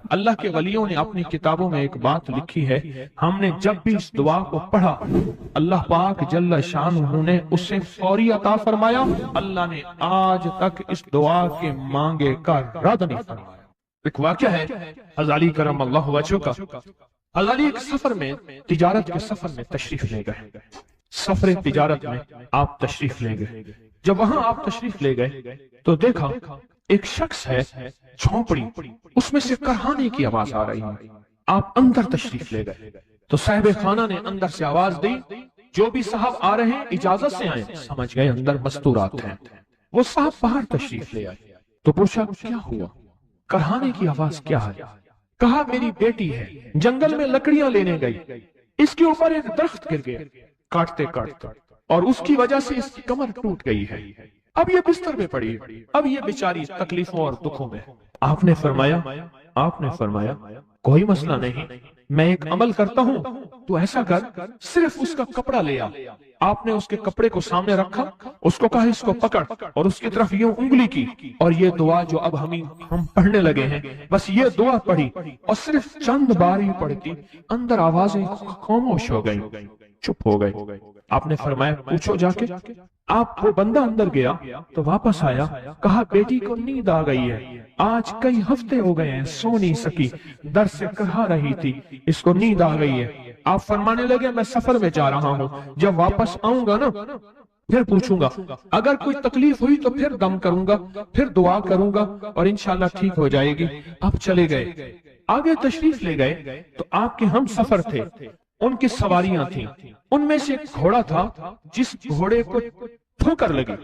اللہ کے ولیوں نے اپنی کتابوں میں ایک بات لکھی ہے، ہم نے جب بھی اس دعا کو پڑھا اللہ پاک جل شانہ نے اسے فوری عطا فرمایا۔ اللہ نے آج تک اس دعا کے مانگے کا رد نہیں فرمایا۔ ایک واقعہ ہے حضرت علی کرم اللہ وجہہ کا۔ حضرت علی ایک سفر میں، تجارت کے سفر میں تشریف لے گئے، سفر تجارت میں آپ تشریف لے گئے۔ جب وہاں آپ تشریف لے گئے تو دیکھا ایک شخص ہے جھونپڑی، اس میں سے کرہانے کی آواز آ رہی ہے۔ آپ اندر تشریف لے گئے تو صاحب خانہ نے اندر سے آواز دی، جو بھی صاحب آ رہے ہیں اجازت سے آئیں۔ سمجھ گئے اندر مستورات ہیں۔ وہ صاحب باہر تشریف لے آئے تو پوچھا کیا ہوا، کرہانے کی آواز کیا ہے؟ کہا میری بیٹی ہے، جنگل میں لکڑیاں لینے گئی، اس کے اوپر ایک درخت گر گیا کاٹتے کاٹتے، اور اس کی وجہ سے اس کی کمر ٹوٹ گئی ہے، اب یہ بستر میں پڑی ہے، اب یہ بیچاری تکلیفوں اور دکھوں میں۔ آپ نے فرمایا کوئی مسئلہ نہیں، میں ایک عمل کرتا ہوں، تو ایسا کر صرف اس کا کپڑا لے آ۔ آپ نے اس کے کپڑے کو سامنے رکھا، اس کو کہا اس کو پکڑ، اور اس کی طرف یوں انگلی کی، اور یہ دعا جو اب ہم پڑھنے لگے ہیں، بس یہ دعا پڑھی، اور صرف چند بار ہی پڑھتی اندر آوازیں خاموش ہو گئیں، چپ ہو گئے۔ آپ نے فرمایا پوچھو جا کے۔ آپ وہ بندہ اندر گیا تو واپس آیا، کہا بیٹی کو نیند آ گئی ہے، آج کئی ہفتے ہو گئے ہیں سو نہیں سکی، در سے کرہا رہی تھی، اس کو نیند آ گئی ہے۔ آپ فرمانے لگے میں سفر میں جا رہا ہوں، جب واپس آؤں گا نا پھر پوچھوں گا، اگر کوئی تکلیف ہوئی تو پھر دم کروں گا، پھر دعا کروں گا، اور انشاءاللہ ٹھیک ہو جائے گی۔ آپ چلے گئے، آگے تشریف لے گئے تو آپ کے ہم سفر تھے، ان کی سواریاں تھیں، ان میں سے ایک گھوڑا تھا جس گھوڑے کو ٹھوکر لگی،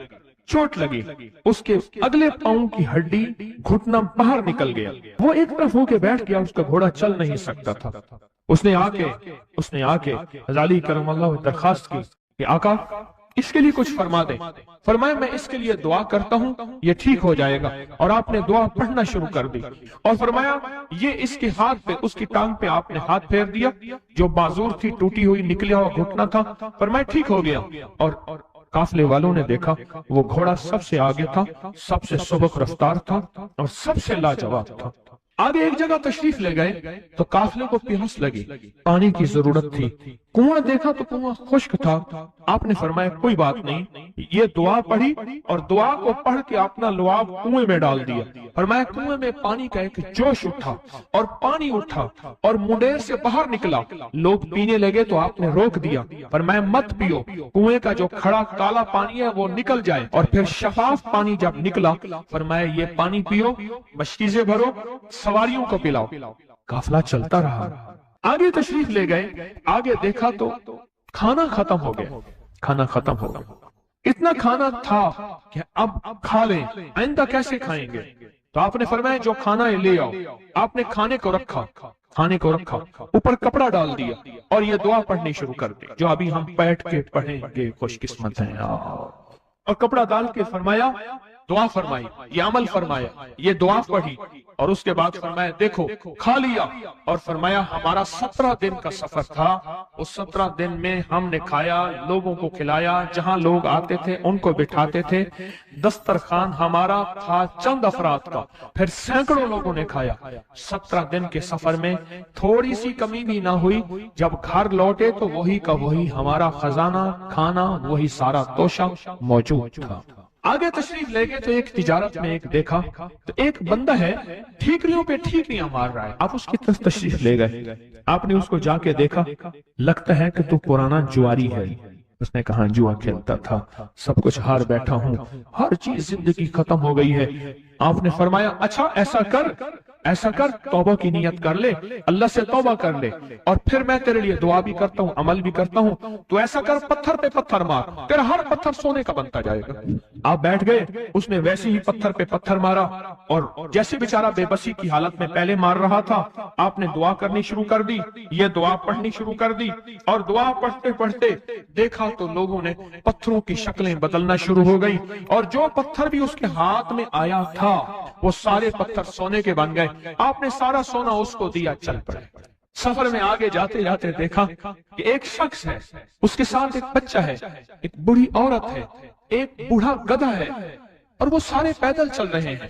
چوٹ لگی، اس کے اگلے پاؤں کی ہڈی گھٹنا باہر نکل گیا، وہ ایک طرف ہو کے بیٹھ گیا، اس کا گھوڑا چل نہیں سکتا تھا۔ اس نے آ کے حضرت علی کرم اللہ درخواست کی کہ آقا اس کے لیے کچھ فرما دیں۔ فرمایا میں اس کے لیے دعا کرتا ہوں، یہ ٹھیک ہو جائے گا، اور آپ نے دعا پڑھنا شروع کر دی، اور فرمایا یہ اس کے ہاتھ پہ، اس کی ٹانگ پہ آپ نے ہاتھ پھیر دیا، جو معذور تھی ٹوٹی ہوئی نکلیا ہوا گھٹنا تھا، فرمایا ٹھیک ہو گیا۔ اور قافلے والوں نے دیکھا وہ گھوڑا سب سے آگے تھا، سب سے سبق رفتار تھا، اور سب سے لاجواب تھا۔ آگے ایک جگہ تشریف لے گئے تو قافلے کو پیاس لگی، پانی کی ضرورت تھی، کنواں دیکھا تو کنواں خشک تھا۔ آپ نے فرمایا کوئی بات نہیں، یہ دعا پڑھی، اور دعا کو پڑھ کے اپنا لعاب کنویں میں ڈال دیا۔ فرمایا کنویں میں پانی کا ایک جوش اٹھا، اور پانی اٹھا اور منڈیر سے باہر نکلا، لوگ پینے لگے تو آپ نے روک دیا، فرمایا مت پیو، کنویں کا جو کھڑا کالا پانی ہے وہ نکل جائے، اور پھر شفاف پانی جب نکلا فرمایا یہ پانی پیو، مشکیزیں بھرو، سواریوں کو پلاؤ۔ قافلہ چلتا رہا، آگے تشریف لے گئے، آگے دیکھا تو کھانا ختم ہو گیا، کھانا ختم ہو گیا، اتنا کھانا تھا کہ اب کھا لیں، آئندہ کیسے کھائیں گے؟ تو آپ نے فرمایا جو کھانا ہے لے آؤ۔ آپ نے کھانے کو رکھا، اوپر کپڑا ڈال دیا، اور یہ دعا پڑھنی شروع کر دی جو ابھی ہم بیٹھ کے پڑھیں گے، خوش قسمت ہیں۔ اور کپڑا ڈال کے فرمایا دعا فرمائی، یہ عمل فرمایا، یہ دعا پڑھی، اور اس کے بعد فرمایا دیکھو کھا لیا، اور فرمایا ہمارا 17 دن کا سفر تھا، اس 17 دن میں ہم نے کھایا، لوگوں کو کھلایا، جہاں لوگ آتے تھے ان کو بٹھاتے تھے، دسترخوان ہمارا تھا چند افراد کا، پھر سینکڑوں لوگوں نے کھایا۔ 17 دن کے سفر میں تھوڑی سی کمی بھی نہ ہوئی، جب گھر لوٹے تو وہی کا وہی ہمارا خزانہ، کھانا وہی سارا توشہ موجود تھا۔ آگے تشریف لے گئے تو ایک تجارت میں ایک دیکھا تو ایک بندہ ہے ٹھیکریوں پہ ٹھیکریاں مار رہا ہے، آپ اس کی طرف تشریف لے گئے، آپ نے اس کو جا کے دیکھا، لگتا ہے کہ تو پرانا جواری ہے۔ اس نے کہا جوا کھیلتا تھا، سب کچھ ہار بیٹھا ہوں، ہر چیز زندگی ختم ہو گئی ہے۔ آپ نے فرمایا اچھا ایسا کر توبہ کی نیت کر لے، اللہ سے توبہ کر لے، اور پھر میں تیرے لیے دعا بھی کرتا ہوں، عمل بھی کرتا ہوں، تو ایسا کر پتھر پہ پتھر مار، تیرا ہر پتھر سونے کا بنتا جائے گا۔ آپ بیٹھ گئے، اس نے ویسے ہی پتھر پہ پتھر مارا، اور جیسے بیچارہ بے بسی کی حالت میں پہلے مار رہا تھا، آپ نے دعا کرنی شروع کر دی، یہ دعا پڑھنی شروع کر دی، اور دعا پڑھتے پڑھتے دیکھا تو لوگوں نے پتھروں کی شکلیں بدلنا شروع ہو گئی، اور جو پتھر بھی اس کے ہاتھ میں آیا تھا وہ سارے پتھر سونے کے بن گئے۔ آپ نے سارا سونا اس کو دیا، چل پڑے۔ سفر میں آگے جاتے جاتے دیکھا کہ ایک شخص ہے، اس کے ساتھ ایک بچہ ہے، ایک بوڑھی عورت ہے، ایک بوڑھا گدھا ہے، اور وہ سارے پیدل چل رہے ہیں۔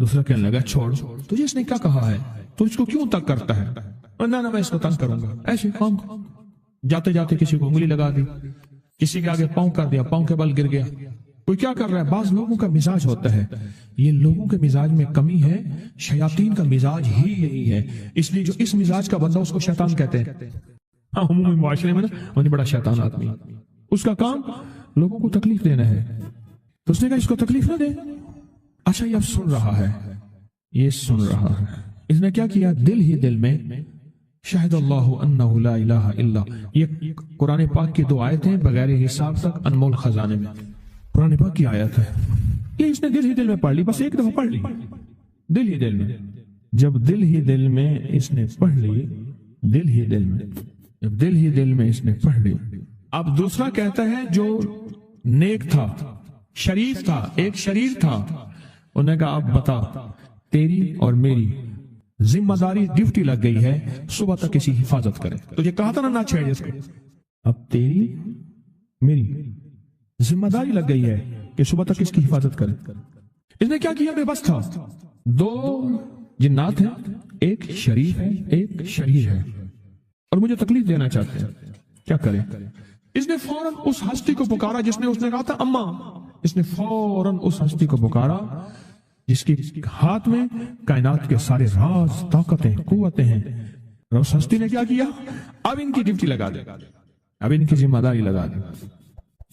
دوسرا کہنے لگا چھوڑ، تجھے اس نے کیا کہا ہے، تو اس کو کیوں تنگ کرتا ہے؟ نہ میں اس کو تنگ کروں گا، ایسے کام جاتے جاتے کسی کو انگلی لگا دی، کسی کے آگے پاؤں کر دیا، پاؤں کے بل گر گیا، کوئی کیا کر رہا ہے۔ بعض لوگوں کا مزاج ہوتا ہے، یہ لوگوں کے مزاج میں کمی ہے، شیاطین کا مزاج ہی یہی ہے، اس لیے جو اس مزاج کا بندہ اس کو شیطان کہتے ہیں۔ ہاں عمومی معاشرے میں نا وہ بڑا شیطان آدمی، اس کا کام لوگوں کو تکلیف دینا ہے، تو اس نے کہا اس کو تکلیف نہ دے۔ اچھا یہ اب سن رہا ہے، یہ سن رہا ہے، اس نے کیا کیا، دل ہی دل میں شاہد اللہ انہ لا الہ الا، یہ قرآن پاک کی 2 آیتیں بغیر حساب تک انمول خزانے میں، قرآن پاک کی آیت ہے، یہ اس نے دل ہی دل میں پڑھ لی، بس ایک دفعہ پڑھ لی دل ہی دل میں۔ جب دل ہی دل میں اس نے پڑھ لی، دل ہی دل میں، جب دل ہی دل میں اس نے پڑھ لی، اب دوسرا کہتا ہے جو نیک تھا، شریف تھا، ایک شریر تھا، انہوں نے کہا اب بتا، تیری اور میری ذمہ داری ڈیوٹی لگ گئی ہے، صبح تک کسی حفاظت کرے، تجھے کہا تھا نہ چھیڑ اس کو، اب تیری میری ذمہ داری لگ گئی ہے کہ صبح تک اس کی حفاظت کرے۔ اس نے کیا کیا، بے بس تھا، 2 جنات ہیں، ایک شریف ہے ایک شریر ہے، اور مجھے تکلیف دینا چاہتے ہیں، کیا کرے؟ اس نے فوراً اس ہستی کو پکارا جس نے کہا تھا اماں، اس نے فوراً اس ہستی کو پکارا جس کے ہاتھ میں کائنات کے سارے راز، طاقتیں، قوتیں ہیں، اور اس ہستی نے کیا کیا، اب ان کی ڈیوٹی لگا دے، اب ان کی ذمہ داری لگا دے،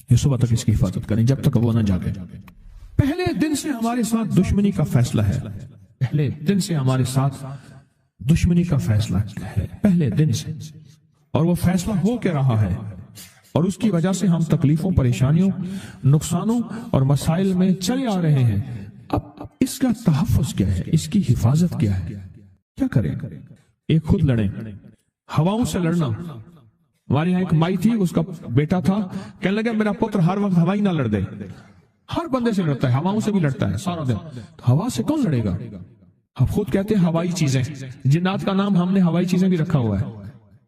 یہ صبح تک اس کی حفاظت کریں جب تک وہ نہ جاگے۔ پہلے دن سے ہمارے ساتھ دشمنی کا فیصلہ ہے، پہلے دن سے ہمارے ساتھ دشمنی کا فیصلہ ہے، پہلے دن سے، اور وہ فیصلہ ہو کے رہا ہے، اور اس کی وجہ سے ہم تکلیفوں، پریشانیوں، نقصانوں اور مسائل میں چلے آ رہے ہیں۔ اب اس کا تحفظ کیا ہے، اس کی حفاظت کیا ہے، کیا کریں؟ ایک خود لڑیں، ہواؤں سے لڑنا۔ ہمارے یہاں ایک مائی تھی، اس کا بیٹا تھا، کہنے لگا میرا پتر ہر وقت ہوائی نہ لڑ دے، ہر بندے سے لڑتا ہے، ہواؤں سے بھی لڑتا ہے سارا دن، ہوا سے کون لڑے گا؟ آپ خود کہتے ہیں ہوائی چیزیں، جنات کا نام ہم نے ہوائی چیزیں بھی رکھا ہوا ہے،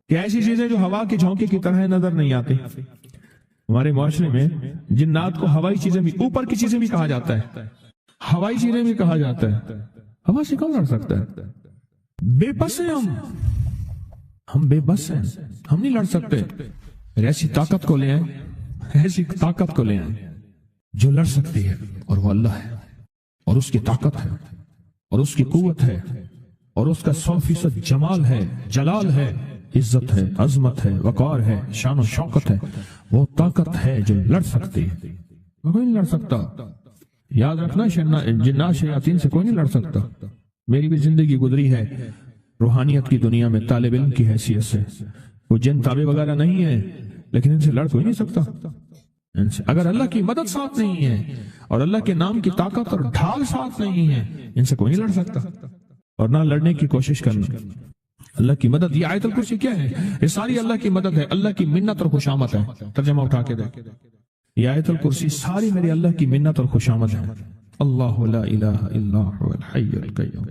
کہ ایسی چیزیں جو ہوا کے جھونکے کی طرح نظر نہیں آتی۔ ہمارے معاشرے میں جنات کو ہوائی چیزیں بھی، اوپر کی چیزیں بھی کہا جاتا ہے، ہوائی چیزیں بھی کہا جاتا ہے۔ ہوا سے کون لڑ سکتا ہے؟ بے بس ہیں ہم بے بس ہیں، ہم نہیں لڑ سکتے۔ ایسی طاقت کو لے آئیں، ایسی طاقت کو لے آئیں جو لڑ سکتی ہے، اور وہ اللہ ہے، اور اس کی طاقت ہے، اور اس کی قوت ہے، اور اس کا 100% جمال ہے، جلال ہے، عزت ہے، عظمت ہے، وقار ہے، شان و شوکت ہے، وہ طاقت ہے جو لڑ سکتی ہے، کوئی نہیں لڑ سکتا۔ یاد رکھنا، جنات شیاطین سے کوئی نہیں لڑ سکتا۔ میری بھی زندگی گزری ہے روحانیت کی دنیا میں طالب علم کی حیثیت سے، وہ جن تابع وغیرہ نہیں ہے، لیکن ان سے لڑ کوئی نہیں سکتا۔ ان سے اگر اللہ کی مدد ساتھ نہیں ہے، اور اللہ کے نام کی طاقت اور ڈھال ساتھ نہیں ہے، ان سے کوئی نہیں لڑ سکتا، اور نہ لڑنے کی کوشش کرنا۔ اللہ کی مدد، یہ آیت الکرسی کیا ہے؟ یہ ساری اللہ کی مدد ہے، اللہ کی منت اور خوشامد ہے۔ ترجمہ اٹھا کے دیکھ، یہ آیت الکرسی ساری میری اللہ کی منت اور خوشامد ہے۔ اللہ لا الہ الا هو الحی القیوم،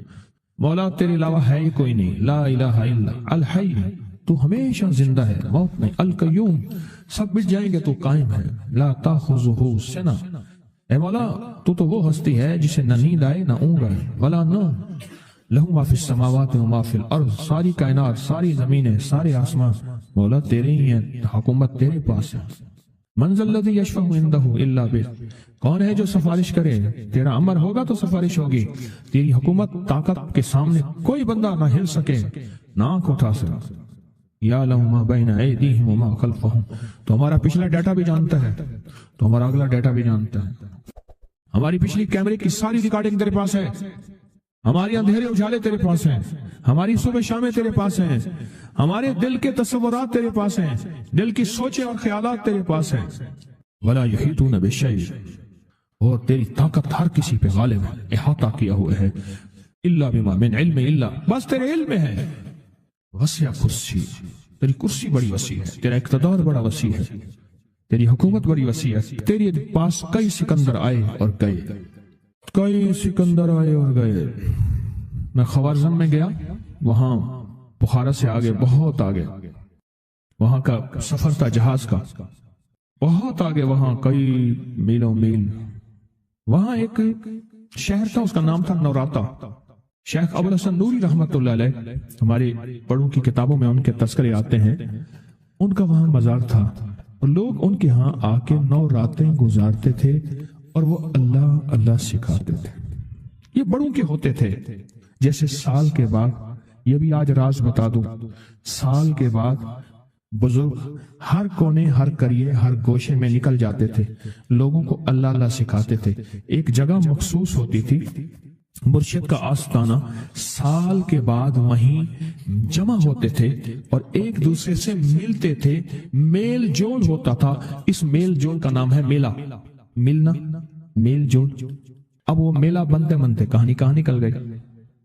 مولا تیرے علاوہ ہے ہی کوئی نہیں، لا الہ الا الحی، تو ہمیشہ زندہ ہے، موت نہیں، القیوم، سب مٹ جائیں گے تو قائم ہے، لا تاخذہ سنہ، اے مولا تو وہ ہستی ہے جسے نہ نیند آئے نہ اونگ آئے، ولا نوم، لہو ما فی السماوات و ما فی الارض، ساری کائنات، ساری زمینیں، سارے آسمان مولا تیرے ہی ہیں، حکومت تیرے پاس ہے۔ من ذا الذی یشفع عندہ الا بإذنہ، کون ہے جو سفارش کرے؟ تیرا امر ہوگا تو سفارش ہوگی، تیری حکومت طاقت کے سامنے کوئی بندہ نہ ہل سکے، نہ آنکھ اٹھا سکے۔ یعلم ما بین ایدیہم وما خلفہم، تو ہمارا پچھلا ڈیٹا بھی جانتا ہے، تو ہمارا اگلا ڈیٹا بھی جانتا ہے، ہماری پچھلی کیمرے کی ساری ریکارڈنگ تیرے پاس ہے، ہماری اندھیرے اجالے تیرے پاس ہیں، ہماری صبح شامیں تیرے پاس ہیں، ہمارے دل کے تصورات تیرے پاس ہیں، دل کی سوچیں اور خیالات تیرے پاس ہیں۔ ولا یحیطون بشیء، اور تیری طاقت ہر کسی پہ غالب ہے، احاطہ کیا ہوا ہے، الا بما من علم، الا بس تیرے علم میں ہے، وسع کرسی، تیری کرسی بڑی وسیع ہے، تیرا اقتدار بڑا وسیع ہے، تیری حکومت بڑی وسیع ہے، تیرے پاس کئی سکندر آئے اور گئے، کئی سکندر آئے اور گئے۔ میں خوارزم میں گیا، وہاں بخارا سے آگے، بہت آگے، وہاں کا سفر تھا جہاز کا، بہت آگے، وہاں کئی میلوں میل، وہاں ایک شہر تھا، اس کا نام تھا نوراتا۔ شیخ ابو الحسن نوری رحمت اللہ علیہ، ہمارے بڑوں کی کتابوں میں ان کے تذکرے آتے ہیں، ان کا وہاں مزار تھا اور لوگ ان کے ہاں آ کے 9 راتیں گزارتے تھے اور وہ اللہ اللہ سکھاتے تھے۔ یہ بڑوں کے ہوتے تھے، جیسے سال کے بعد، یہ بھی آج راز بتا دوں، سال کے بعد بزرگ ہر کونے، ہر کریے، ہر گوشے میں نکل جاتے تھے، لوگوں کو اللہ اللہ سکھاتے تھے۔ ایک جگہ مخصوص ہوتی تھی، مرشد کا آستانہ، سال کے بعد وہیں جمع ہوتے تھے اور ایک دوسرے سے ملتے تھے، میل جول ہوتا تھا۔ اس میل جول کا نام ہے میلہ، ملنا، میل جول۔ اب وہ میلہ بنتے بنتے کہاں نکل گئی،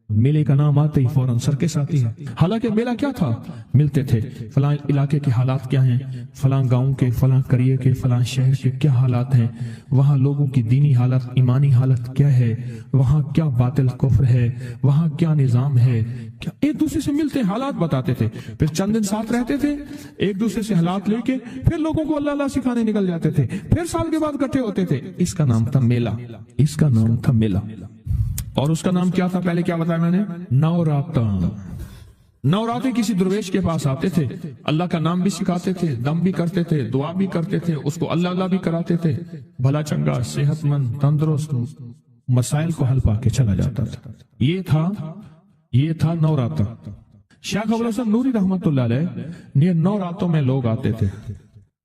میلے کا نام آتے ہی فوراً سرکس آتی ہے۔ حالانکہ میلہ کیا تھا؟ ملتے تھے، فلاں علاقے کے حالات کیا ہیں، فلاں گاؤں کے، فلاں قریے کے، فلاں شہر کے کیا حالات ہیں، وہاں لوگوں کی دینی حالت، ایمانی حالت کیا ہے، وہاں کیا باطل کفر ہے، وہاں کیا نظام ہے، کیا ایک دوسرے سے ملتے حالات بتاتے تھے، پھر چند دن ساتھ رہتے تھے، ایک دوسرے سے حالات لے کے پھر لوگوں کو اللہ اللہ سکھانے نکل جاتے تھے، پھر سال کے بعد اکٹھے ہوتے تھے۔ اس کا نام تھا میلہ، اس کا نام تھا میلہ۔ اور اس کا نام کیا تھا؟ پہلے کیا بتایا میں نے؟ نوراتا۔ نوراتے کسی درویش کے پاس آتے تھے، اللہ کا نام بھی سکھاتے تھے، دم بھی کرتے تھے، دعا بھی کرتے تھے، اس کو اللہ اللہ بھی کراتے تھے، بھلا چنگا، صحت مند، تندرست، مسائل کو حل پا کے چلا جاتا تھا۔ یہ تھا نوراتا۔ شیخ ابو الحسن نوری رحمت اللہ علیہ نے 9 راتوں میں لوگ آتے تھے۔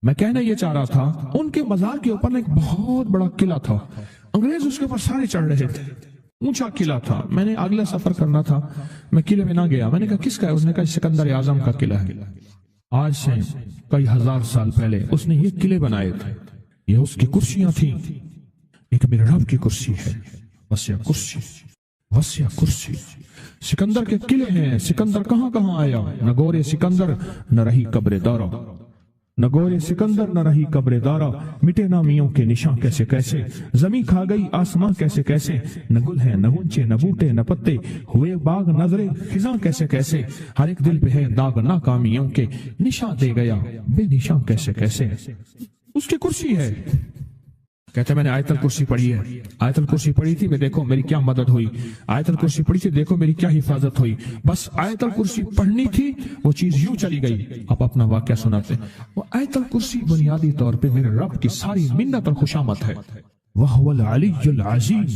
میں کہنا یہ چاہ رہا تھا، ان کے مزار کے اوپر ایک بہت بڑا قلعہ تھا، انگریز اس کے اوپر سارے چڑھ رہے تھے، اونچا قلعہ تھا۔ میں نے اگلا سفر کرنا تھا، میں قلعے میں نہ گیا۔ میں نے کہا کس کا ہے؟ اس نے کہا سکندر اعظم کا قلعہ ہے، آج سے کئی ہزار سال پہلے اس نے یہ قلعے بنائے تھے، یہ اس کی کرسیاں تھیں، ایک میرے رب کی کرسی ہے، وسیع کرسی، وسیع کرسی۔ سکندر کے قلعے ہیں، سکندر کہاں کہاں آیا، نہ گورے سکندر نہ رہی قبر دارا، نہ گورے سکندر نہ رہی قبر دارا، مٹے نامیوں کے نشان کیسے کیسے، زمین کھا گئی آسمان کیسے کیسے، نہ گل ہے نہ گنچے نہ بوٹے نہ پتے، ہوئے باغ نظرے خزاں کیسے کیسے، ہر ایک دل پہ ہے داغ ناکامیوں کے، نشان دے گیا بے نشان کیسے کیسے۔ اس کی کرسی ہے، کہتے ہیں میں نے آیت الکرسی پڑھی ہے، آیت الکرسی پڑھی تھی، میں دیکھو میری کیا مدد ہوئی، آیت الکرسی پڑھی تھی، دیکھو میری کیا حفاظت ہوئی، بس آیت الکرسی پڑھنی تھی، وہ چیز یوں چلی گئی۔ آپ اپنا واقعہ سناتے ہیں۔ وہ آیت الکرسی بنیادی طور پہ میرے رب کی ساری منت اور خوشامت ہے۔ وَهُوَ الْعَلِيُّ الْعَظِيمُ،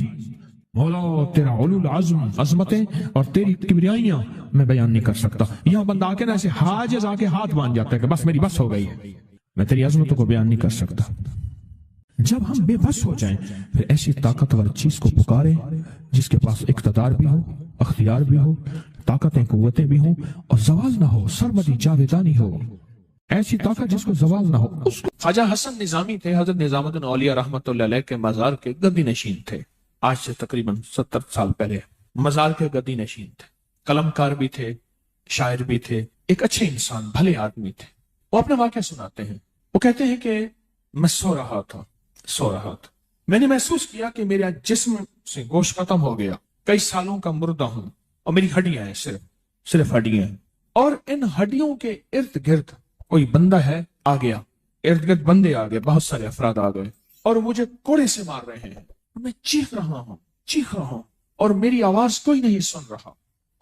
مولا تیرا علو العظم، عظمتیں اور تیری کبریائیاں میں بیان نہیں کر سکتا۔ یہاں بندہ آ کے نا ایسے حاجز آ کے ہاتھ باندھ جاتا ہے کہ بس میری بس ہو گئی ہے، میں تیری عظمتوں کو بیان نہیں کر سکتا۔ جب ہم بے بس ہو جائیں پھر ایسی طاقتور چیز کو پکاریں جس کے پاس اقتدار بھی ہو، اختیار بھی ہو، طاقتیں قوتیں بھی ہوں اور زوال نہ ہو، سرمدی جاویدانی ہو، ایسی طاقت جس کو زوال نہ ہو۔ اس کو خواجہ حسن نظامی تھے، حضرت نظام الدین اولیاء رحمت اللہ علیہ کے مزار کے گدی نشین تھے، آج سے تقریباً 70 سال پہلے مزار کے گدی نشین تھے، قلم کار بھی تھے، شاعر بھی تھے، ایک اچھے انسان، بھلے آدمی تھے۔ وہ اپنا واقعہ سناتے ہیں، وہ کہتے ہیں کہ میں سو رہا تھا، میں نے محسوس کیا کہ میرا جسم سے گوشت ختم ہو گیا، کئی سالوں کا مردہ ہوں اور میری ہڈیاں ہیں، صرف ہڈیاں ہیں، اور ان ہڈیوں کے ارد گرد کوئی بندہ ہے آ گیا، ارد گرد بندے آ گئے، بہت سارے افراد آ گئے اور مجھے کوڑے سے مار رہے ہیں، میں چیخ رہا ہوں اور میری آواز کوئی نہیں سن رہا۔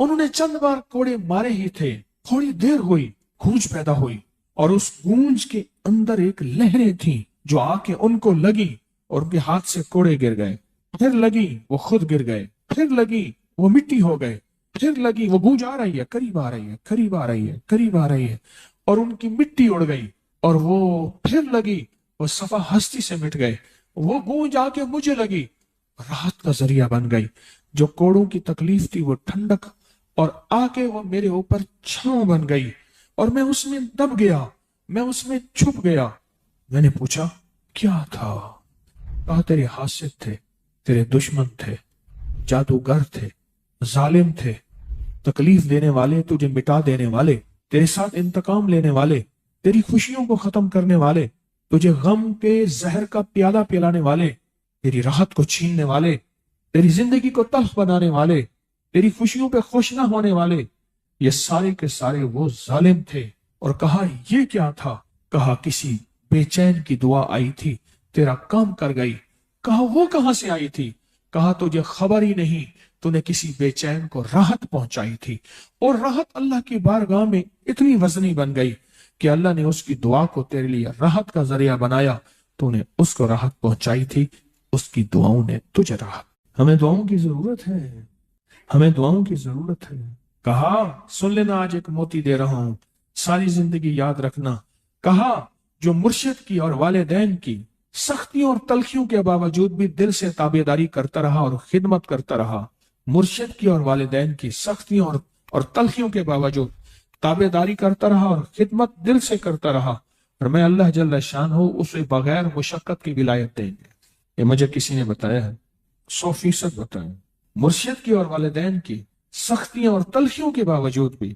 انہوں نے چند بار کوڑے مارے ہی تھے، تھوڑی دیر ہوئی، گونج پیدا ہوئی اور اس گونج کے اندر ایک لہریں تھیں جو آ کے ان کو لگی اور ان کے ہاتھ سے کوڑے گر گئے، پھر لگی وہ خود گر گئے، پھر لگی وہ مٹی ہو گئے، پھر لگی وہ گونج آ رہی ہے، قریب آ رہی ہے، قریب آ رہی ہے، قریب آ رہی ہے، اور ان کی مٹی اڑ گئی، اور وہ پھر لگی، وہ صفا ہستی سے مٹ گئے، وہ گونج آ کے مجھے لگی، راحت کا ذریعہ بن گئی، جو کوڑوں کی تکلیف تھی وہ ٹھنڈک، اور آ کے وہ میرے اوپر چھاؤں بن گئی، اور میں اس میں دب گیا، میں اس میں چھپ گیا۔ میں نے پوچھا کیا تھا؟ کہا تیرے حاسد تھے، تیرے دشمن تھے، جادوگر تھے، ظالم تھے، تکلیف دینے والے، تجھے مٹا دینے والے، تیرے ساتھ انتقام لینے والے، تیری خوشیوں کو ختم کرنے والے، تجھے غم کے زہر کا پیالہ پلانے والے، تیری راحت کو چھیننے والے، تیری زندگی کو تلخ بنانے والے، تیری خوشیوں پہ خوش نہ ہونے والے، یہ سارے کے سارے وہ ظالم تھے۔ اور کہا یہ کیا تھا؟ کہا کسی بے چین کی دعا آئی تھی، تیرا کام کر گئی۔ کہا وہ کہاں سے آئی تھی؟ کہا تجھے خبر ہی نہیں تو نے کسی بے چین کو راحت پہنچائی تھی، اور راحت اللہ کی بارگاہ میں اتنی وزنی بن گئی کہ اللہ نے اس کی دعا کو تیرے لیے راحت کا ذریعہ بنایا، تو نے اس کو راحت پہنچائی تھی، اس کی دعاؤں نے تجھے راحت۔ ہمیں دعاؤں کی ضرورت ہے، ہمیں دعاؤں کی ضرورت ہے۔ کہا سن لینا، آج ایک موتی دے رہا ہوں، ساری زندگی یاد رکھنا۔ کہا جو مرشد کی اور والدین کی سختیوں اور تلخیوں کے باوجود بھی دل سے تابعداری کرتا رہا اور خدمت کرتا رہا، مرشد کی اور والدین کی سختیوں اور تلخیوں کے باوجود تابعداری کرتا رہا اور خدمت دل سے کرتا رہا، اور میں اللہ جل شان ہو اسے بغیر مشقت کی ولایت دیں گے۔ یہ مجھے کسی نے بتایا ہے، 100% بتایا۔ مرشد کی اور والدین کی سختیوں اور تلخیوں کے باوجود بھی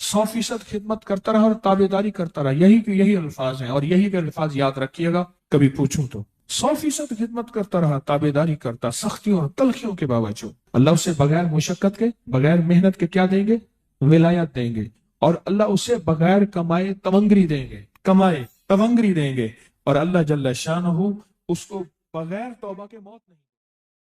100% خدمت کرتا رہا اور تابعداری کرتا رہا۔ یہی الفاظ ہیں، اور یہی کے الفاظ یاد رکھیے گا کبھی پوچھوں تو۔ 100% خدمت کرتا رہا، تابعداری کرتا، سختیوں اور تلخیوں کے باوجود۔ اللہ اسے بغیر مشقت کے، بغیر محنت کے کیا دیں گے؟ ولایت دیں گے، اور اللہ اسے بغیر کمائے تمنگری دیں گے، کمائے تمنگری دیں گے، اور اللہ جل شانہ اس کو بغیر توبہ کے موت نہیں